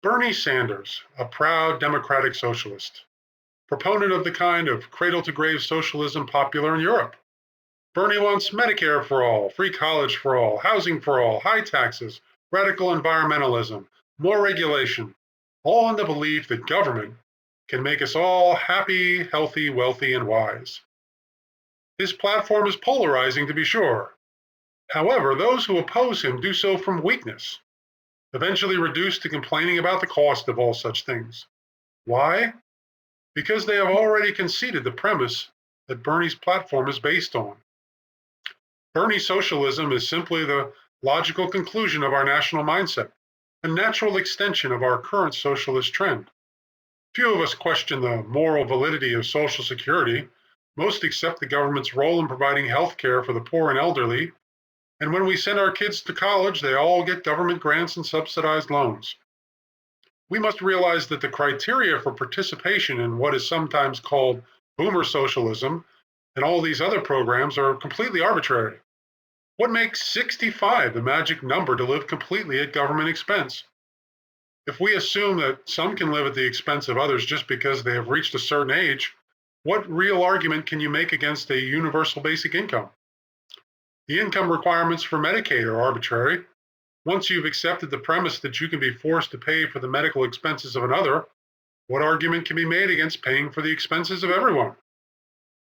Bernie Sanders, a proud democratic socialist, proponent of the kind of cradle-to-grave socialism popular in Europe. Bernie wants Medicare for all, free college for all, housing for all, high taxes, radical environmentalism, more regulation, all in the belief that government can make us all happy, healthy, wealthy, and wise. His platform is polarizing, to be sure. However, those who oppose him do so from weakness, eventually reduced to complaining about the cost of all such things. Why? Because they have already conceded the premise that Bernie's platform is based on. Bernie socialism is simply the logical conclusion of our national mindset, a natural extension of our current socialist trend. Few of us question the moral validity of Social Security. Most accept the government's role in providing health care for the poor and elderly. And when we send our kids to college, they all get government grants and subsidized loans. We must realize that the criteria for participation in what is sometimes called boomer socialism and all these other programs are completely arbitrary. What makes 65 the magic number to live completely at government expense? If we assume that some can live at the expense of others just because they have reached a certain age, what real argument can you make against a universal basic income? The income requirements for Medicaid are arbitrary. Once you've accepted the premise that you can be forced to pay for the medical expenses of another, what argument can be made against paying for the expenses of everyone?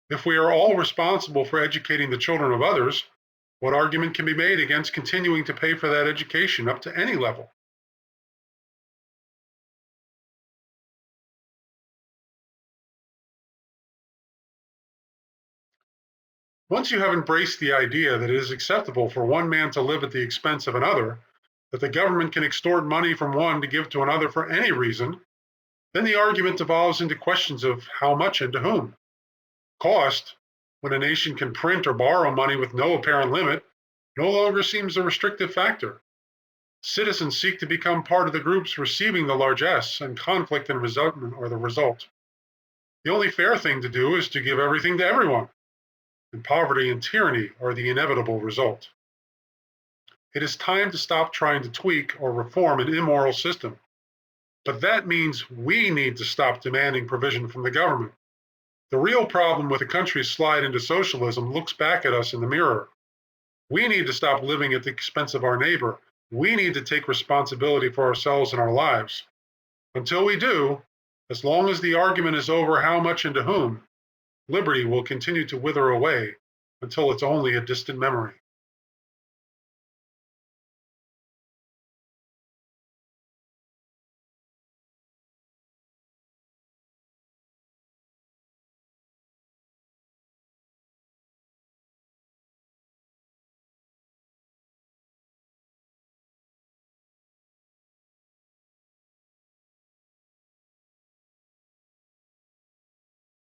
If we are all responsible for educating the children of others, what argument can be made against continuing to pay for that education up to any level? Once you have embraced the idea that it is acceptable for one man to live at the expense of another, that the government can extort money from one to give to another for any reason, then the argument devolves into questions of how much and to whom. Cost, when a nation can print or borrow money with no apparent limit, no longer seems a restrictive factor. Citizens seek to become part of the groups receiving the largesse, and conflict and resentment are the result. The only fair thing to do is to give everything to everyone, and poverty and tyranny are the inevitable result. It is time to stop trying to tweak or reform an immoral system. But that means we need to stop demanding provision from the government. The real problem with a country's slide into socialism looks back at us in the mirror. We need to stop living at the expense of our neighbor. We need to take responsibility for ourselves and our lives. Until we do, as long as the argument is over how much and to whom, liberty will continue to wither away until it's only a distant memory.